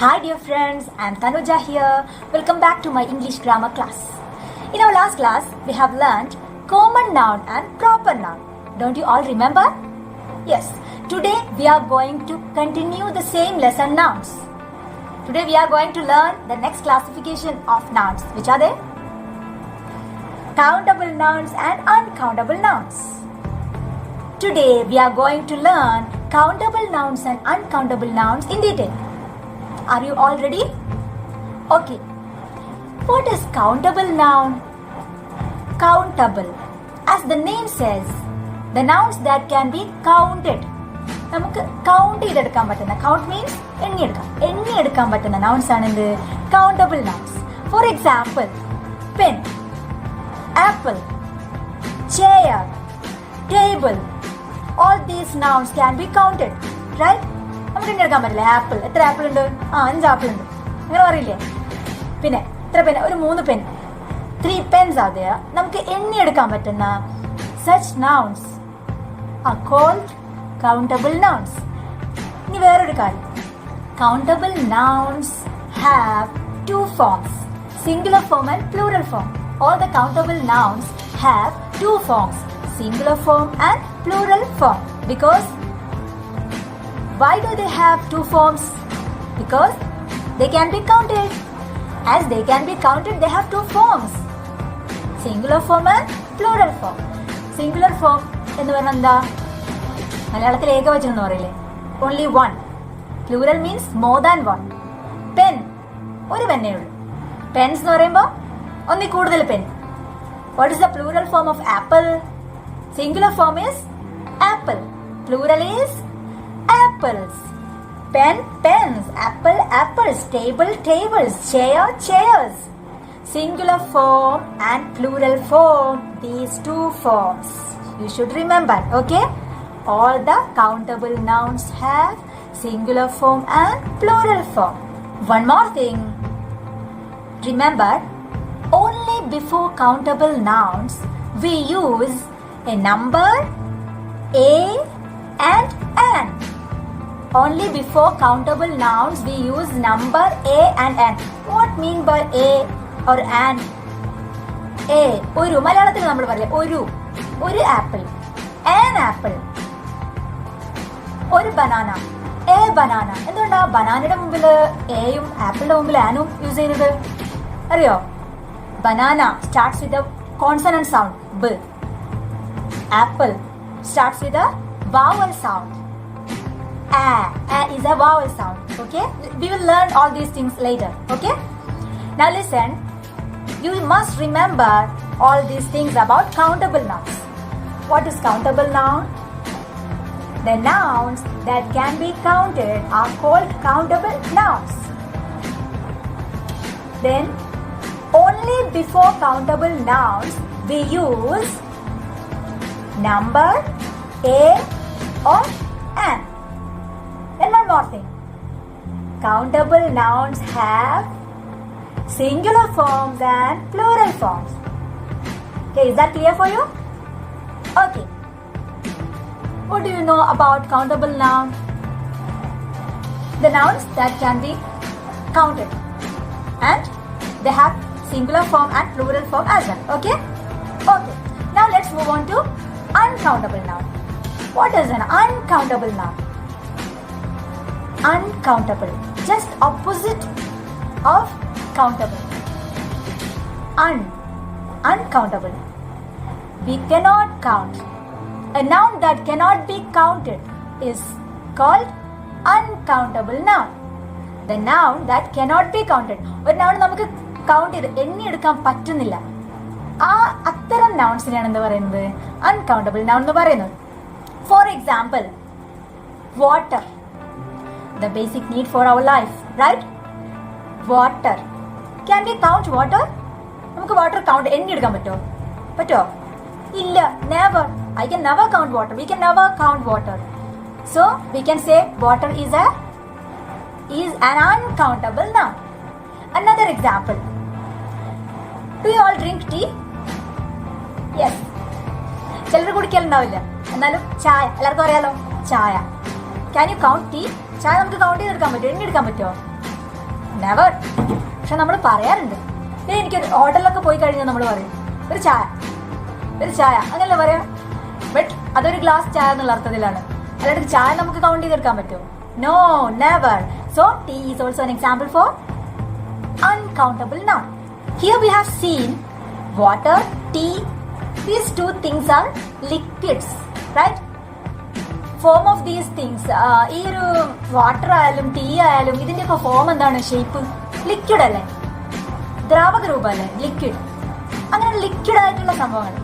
Hi dear friends, I am Tanuja here. Welcome back to my English grammar class. In our last class, we have learned common noun and proper noun. Don't you all remember? Yes, today we are going to continue the same lesson nouns. Today we are going to learn the next classification of nouns. Which are they? Countable nouns and uncountable nouns. Today we are going to learn countable nouns and uncountable nouns in detail. Are you all ready? Okay. What is countable noun? Countable. As the name says, the nouns that can be counted. നമുക്ക് count ചെയ്തെടുക്കാൻ പറ്റുന്ന count means എണ്ണിയെടുക്കാൻ പറ്റുന്ന nouns ആണ് എന്ത് countable nouns. For example, pen, apple, chair, table. All these nouns can be counted, right? നമുക്ക് എണ്ണിയെടുക്കാൻ പറ്റില്ല. Apple, എത്ര apple ഉണ്ട്? 5 ആപ്പിൾ ഉണ്ട്. അങ്ങനെ പറയില്ലേ? പിന്നെ എത്ര പെൻ? ഒരു 3 പെൻ. 3 pens are there. നമുക്ക് എണ്ണിയെടുക്കാൻ പറ്റുന്ന such nouns are called countable nouns. ഇനി വേറൊരു കാര്യം, countable nouns have 2 forms, singular form and plural form. All the countable nouns have 2 forms, singular form and plural form. Because why do they have 2 forms? Because they can be counted. As they can be counted, they have 2 forms, singular form and plural form. Singular form എന്ന് പറഞ്ഞാൽ എന്താ? മലയാളത്തിൽ ഏകവചനം എന്ന് പറയില്ലേ? Only one. Plural means more than one. Pen, ഒരു പെന്നേ ഉള്ളൂ. Pens എന്ന് പറയുമ്പോൾ ഒന്നിൽ കൂടുതൽ pen. What is the plural form of apple? Singular form is apple. Plural is apples. Pen, pens. Apple, apples. Table, tables. Chair, chairs. Singular form and plural form, these 2 forms you should remember. Okay, all the countable nouns have singular form and plural form. One more thing, remember, only before countable nouns we use a number, a and an. Only before countable nouns we use number, a and an. What mean by a or an? A, ഒരു മലയാളത്തിൽ നമ്മൾ പറയില്ലേ ഒരു apple, an apple. ഒരു banana, a banana. എന്തുകൊണ്ടാ ബനാനയുടെ മുമ്പിൽ എയും ആപ്പിളിന്റെ മുമ്പിൽ ആനും യൂസ് ചെയ്യുന്നത് അറിയോ? Banana starts with consonant sound b. Apple starts with a vowel sound. A is a vowel sound. Okay, we will learn all these things later. Okay, now listen, you must remember all these things about countable nouns. What is countable noun? The nouns that can be counted are called countable nouns. Then only before countable nouns we use number, a or an. And one more thing, countable nouns have singular forms and plural forms. Okay, is that clear for you? Okay. What do you know about countable noun? The nouns that can be counted and they have singular form and plural form as well. Okay? Okay. Now let's move on to uncountable noun. What is an uncountable noun? Uncountable, just opposite of countable. Uncountable. We cannot count. A noun that cannot be counted is called uncountable noun. The noun that cannot be counted. ഒരു noun നമുക്ക് count ചെയ്ത് എണ്ണിയെടുക്കാൻ പറ്റുന്നില്ല. അത്തരം nounsനെയാണ് എന്ത് പറയുന്നത്? Uncountable noun എന്ന് പറയുന്നത്. For example, water, the basic need for our life, right? Water. Can we count water? നമുക്ക് വാട്ടർ കൗണ്ട് എണ്ണിയെടുക്കാൻ പറ്റുമോ? ഇല്ല, never. I can never count water. We can never count water. So we can say water is an uncountable noun. Another example, do you all drink tea? Yes. ചിലർ കുടിക്കലുണ്ടാവില്ല, എന്നാലും ചായ എല്ലാവർക്കും അറിയാലോ. ചായ, can you count tea? ചായ നമുക്ക് count ചെയ്തെടുക്കാൻ പറ്റുമോ? എണ്ണിയെടുക്കാൻ പറ്റുമോ? നെവർ. പക്ഷെ നമ്മൾ പറയാറുണ്ട്. എനിക്ക് ഹോട്ടലിലൊക്കെ പോയി കഴിഞ്ഞാൽ നമ്മൾ പറയും ഒരു ചായ അങ്ങനല്ലേ പറയാ. ബട്ട് അതൊരു ഗ്ലാസ് ചായ എന്നുള്ള അർത്ഥത്തിലാണ്. അല്ലാണ്ട് ചായ നമുക്ക് കൗണ്ട് ചെയ്തെടുക്കാൻ പറ്റുമോ? No, never. So tea is also an example for uncountable noun. Here we have seen water, tea. These two things are liquids, right? Form of these things, ഈ ഒരു വാട്ടർ ആയാലും ടീ ആയാലും ഇതിന്റെയൊക്കെ ഫോം എന്താണ്? Shape liquid അല്ലേ, ദ്രാവക രൂപമല്ലേ liquid. അങ്ങനെ liquid ആയിട്ടുള്ള സംഭവങ്ങൾ,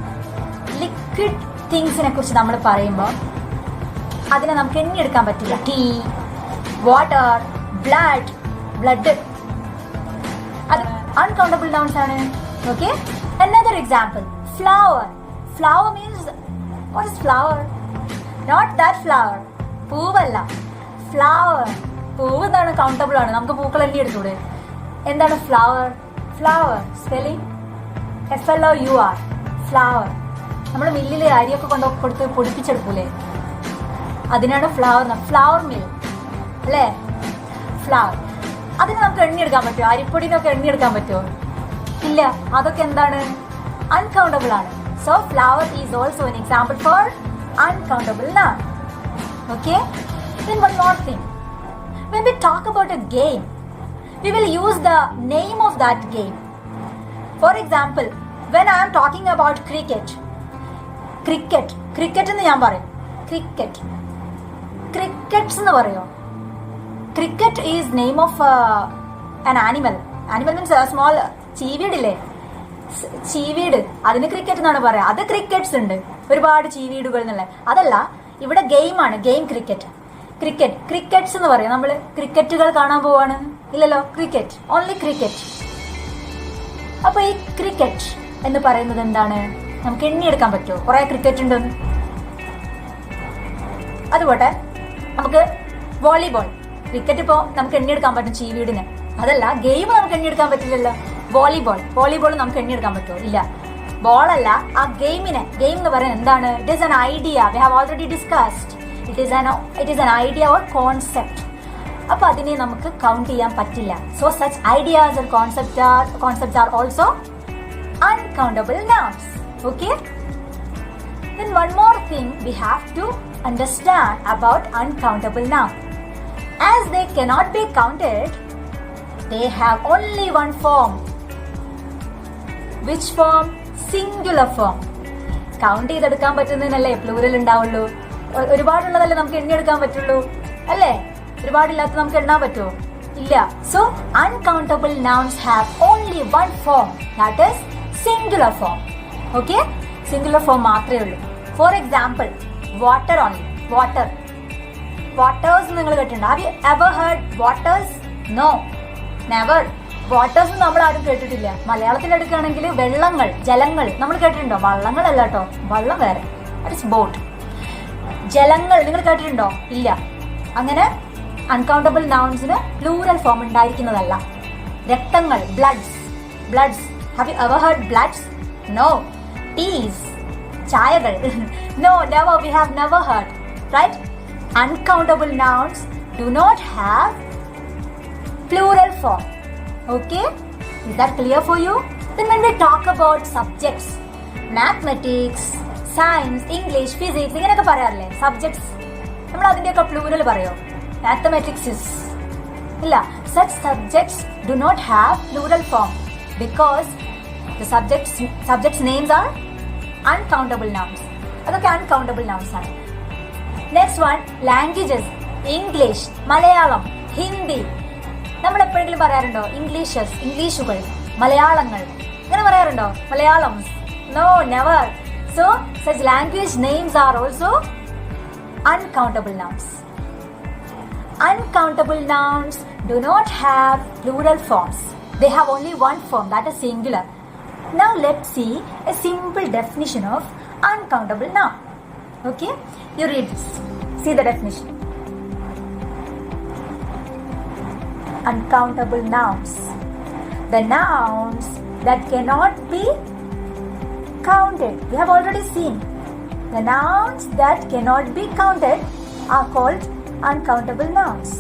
ലിക്വിഡ് തിങ്സിനെ കുറിച്ച് നമ്മൾ പറയുമ്പോൾ അതിനെ നമുക്ക് എണ്ണിയെടുക്കാൻ പറ്റില്ല. ടീ, വാട്ടർ, ബ്ലഡ്, അത് അൺകൗണ്ടബിൾ നൗൺസ് ആണ്. Okay, another example, flower means, what is flower? Not that flower, പൂവല്ല, ഫ്ലവർ. പൂവ് എന്താണ്? കൗണ്ടബിൾ ആണ്, നമുക്ക് പൂക്കൾ എണ്ണി എടുത്തൂടെ. എന്താണ് ഫ്ലവർ? Spelling FLOUR, flower. നമ്മൾ മില്ലിൽ അരിയൊക്കെ കൊടുത്ത് പൊടിപ്പിച്ചെടുക്കൂലേ, അതിനാണ് ഫ്ലവർ മിൽ അല്ലേ, ഫ്ലവർ. അതിന് നമുക്ക് എണ്ണിയെടുക്കാൻ പറ്റുമോ? അരിപ്പൊടിനൊക്കെ എണ്ണിയെടുക്കാൻ പറ്റുമോ? ഇല്ല. അതൊക്കെ എന്താണ്? അൺകൗണ്ടബിൾ ആണ്. So flower is also an example for uncountable noun. Okay? Then one more thing. When we talk about a game, we will use the name of that game. For example, when I am talking about cricket എന്ന് ഞാൻ പറയും. crickets എന്ന് പറയോ? cricket is name of an animal means a small ചീവീടില്ലേ, ചീവീട്, അതിന് cricket എന്നാണ് പറയാ. അത് crickets ഉണ്ട്, ഒരുപാട് ചീവീടുകൾ എന്നുള്ള. അതല്ല, ഇവിടെ ഗെയിമാണ്, ഗെയിം ക്രിക്കറ്റ്സ് എന്ന് പറയാം. നമ്മൾ ക്രിക്കറ്റുകൾ കാണാൻ പോവാണ്, ഇല്ലല്ലോ, ഓൺലി ക്രിക്കറ്റ്. അപ്പൊ ഈ ക്രിക്കറ്റ് എന്ന് പറയുന്നത് എന്താണ്? നമുക്ക് എണ്ണിയെടുക്കാൻ പറ്റുമോ കുറെ ക്രിക്കറ്റ് ഉണ്ടെന്ന്? അതുപോട്ടെ നമുക്ക് വോളിബോൾ, ക്രിക്കറ്റ് ഇപ്പോൾ നമുക്ക് എണ്ണിയെടുക്കാൻ പറ്റും ചീവീടിന്. അതല്ല, ഗെയിം നമുക്ക് എണ്ണിയെടുക്കാൻ പറ്റില്ലല്ലോ. വോളിബോൾ നമുക്ക് എണ്ണിയെടുക്കാൻ പറ്റുമോ? ഇല്ല. ബോൾ അല്ല, ആ ഗെയിം എന്ന് പറയുന്നത് എന്താണ്? It is an idea. We have already discussed. It is an idea or concept. അപ്പൊ അതിനെ നമുക്ക് കൗണ്ട് ചെയ്യാൻ പറ്റില്ല. So such ideas and concepts are also uncountable nouns. Okay? Then one more thing we have to understand about uncountable noun. As they cannot be counted, they have only one form. Which form? Singular form. Count ചെയ്തെടുക്കാൻ പറ്റുന്നതിനല്ലേ plural ഉണ്ടാവുള്ളൂ. ഒരുപാടുള്ളതല്ലേ നമുക്ക് എണ്ണിയെടുക്കാൻ പറ്റുള്ളൂ അല്ലേ? ഒരുപാടില്ലാത്ത നമുക്ക് എണ്ണാൻ പറ്റുമോ? ഇല്ല. So uncountable nouns have only one form, that is singular form. Okay? Singular form മാത്രമേ ഉള്ളൂ. For example, water only. Waters നിങ്ങൾ കേട്ടിട്ടുണ്ടോ? Have you ever heard waters? No, never. Waters നമ്മൾ ആരും കേട്ടിട്ടില്ല. മലയാളത്തിൽ എടുക്കുകയാണെങ്കിൽ വെള്ളങ്ങൾ, ജലങ്ങൾ നമ്മൾ കേട്ടിട്ടുണ്ടോ? വള്ളങ്ങളല്ല കേട്ടോ, വള്ളം വേറെ, ബോട്ട്. ജലങ്ങൾ നിങ്ങൾ കേട്ടിട്ടുണ്ടോ? ഇല്ല. അങ്ങനെ അൺകൗണ്ടബിൾ നൗൺസിന് പ്ലൂറൽ ഫോം ഉണ്ടായിരിക്കുന്നതല്ല. രക്തങ്ങൾ, bloods. Have you ever heard bloods? No. Teas, ചായകൾ. No, never. We have never heard. Right? Uncountable nouns do not have plural form. Okay? Is that clear for you? Then when we talk about subjects, mathematics, science, English, physics, ഇങ്ങനെയൊക്കെ പറയാറില്ലേ subjects, നമ്മൾ അതിൻ്റെയൊക്കെ plural പറയോ? Mathematics ഇല്ല. Such subjects do not have plural form because the subjects names are uncountable nouns. അതൊക്കെ uncountable nouns ആണ്. Next one, languages. English, Malayalam, Hindi. നമ്മൾ എപ്പോഴെങ്കിലും പറയാറുണ്ടോ ഇംഗ്ലീഷുകൾ, മലയാളങ്ങൾ, അങ്ങനെ പറയാറുണ്ടോ? Malayalam? No, never. So such language names are also uncountable nouns. Uncountable nouns do not have plural forms. They have only one form, that is singular. Now let's see a simple definition of uncountable noun. Okay? You read this. See the definition. Uncountable nouns. The nouns that cannot be counted. We have already seen. The nouns that cannot be counted are called uncountable nouns.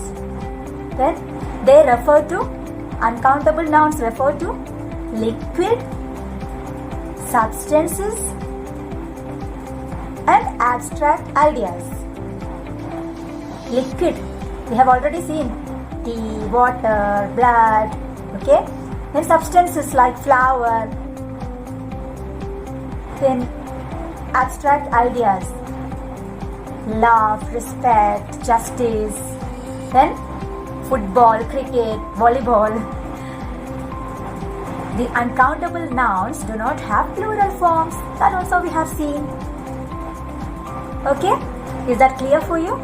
Then they refer to Uncountable nouns refer to liquid, substances, and abstract ideas. Liquid, we have already seen tea, water, blood, okay? Then substances like flour. Then abstract ideas, love, respect, justice. Then football, cricket, volleyball. The uncountable nouns do not have plural forms. That also we have seen. Okay? Is that clear for you?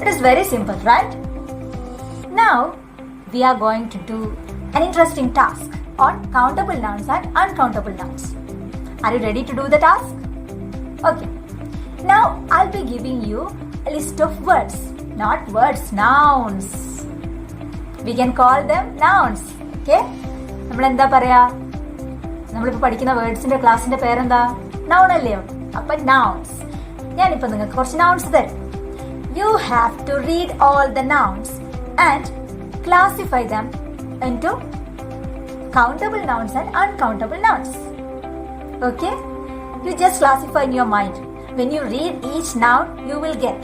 It is very simple, right? Now, we are going to do an interesting task on countable nouns and uncountable nouns. Are you ready to do the task? Okay. Now, I'll be giving you a list of words. Not words, nouns. We can call them nouns. Okay? നമ്മൾ എന്താ പറയാ, നമ്മളിപ്പോൾ പഠിക്കുന്ന വേർഡ്സിന്റെ ക്ലാസിന്റെ പേരെന്താ? Noun അല്ലയോ? അപ്പൊ nouns. ഞാനിപ്പോ നിങ്ങൾക്ക് കുറച്ച് നൗൺസ് തരും. You have to read all the nouns and classify them into countable nouns and uncountable nouns. Okay? You just classify in your mind. When you read each noun, you will get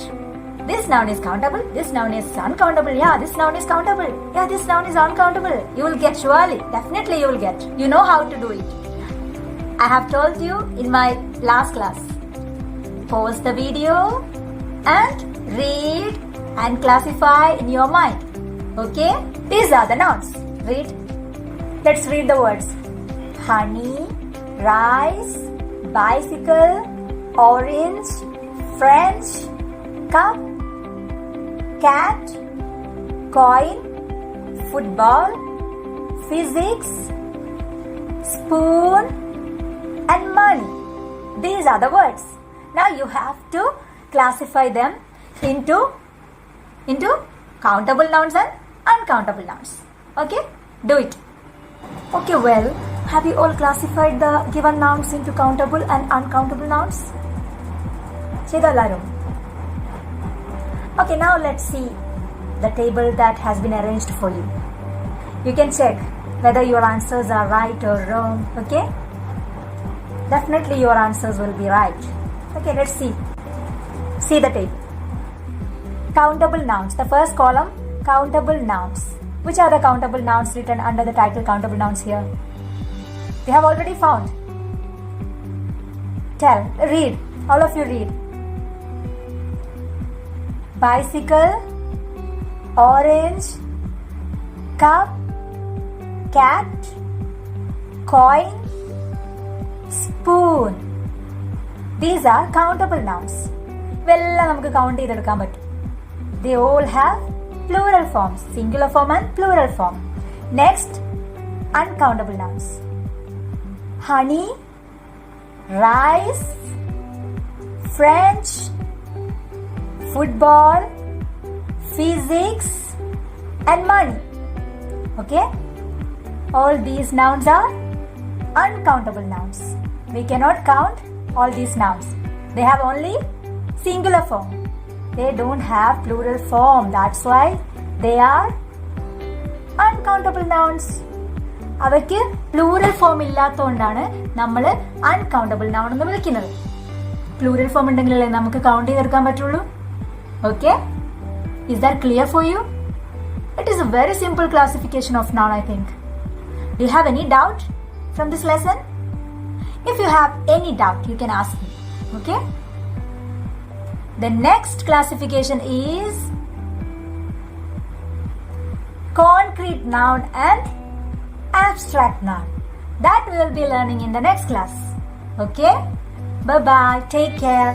this noun is countable, this noun is uncountable, yeah, this noun is countable, yeah, this noun is uncountable. You will get, surely, definitely you will get. You know how to do it. I have told you in my last class. Pause the video and read and classify in your mind. Okay? These are the nouns. Read. Let's read the words. Honey, rice, bicycle, orange, French, cup, cat, coin, football, physics, spoon, and money. These are the words. Now you have to classify them into countable nouns and uncountable nouns. Okay? Do it. Okay, well, have you all classified the given nouns into countable and uncountable nouns? Okay, now let's see the table that has been arranged for you. You can check whether your answers are right or wrong. Okay? Definitely your answers will be right. Okay, let's see. See the table. Countable nouns. The first column, countable nouns. Which are the countable nouns written under the title countable nouns here? We have already found. Tell, read. All of you read. Bicycle, orange, cup, cat, coin, spoon. These are countable nouns. ഇവയെല്ലാം നമുക്ക് count ചെയ്തെടുക്കാൻ പറ്റും. They all have plural forms, singular form and plural form. Next, uncountable nouns. Honey, rice, French, football, physics, and money. Okay? All these nouns are uncountable nouns. We cannot count all these nouns. They have only singular form. They don't have plural form. That's why they are uncountable nouns. അവയ്ക്ക് plural form ഇല്ലാത്തതുകൊണ്ടാണ് നമ്മൾ uncountable noun എന്ന് വിളിക്കുന്നത്. Plural form ഉണ്ടെങ്കിലല്ലേ നമുക്ക് count ചെയ്തെടുക്കാൻ പറ്റുള്ളൂ. Okay? Is that clear for you? It is a very simple classification of noun, I think. Do you have any doubt from this lesson? If you have any doubt, you can ask me. Okay? The next classification is concrete noun and abstract noun. That we will be learning in the next class. Okay? Bye-bye. Take care.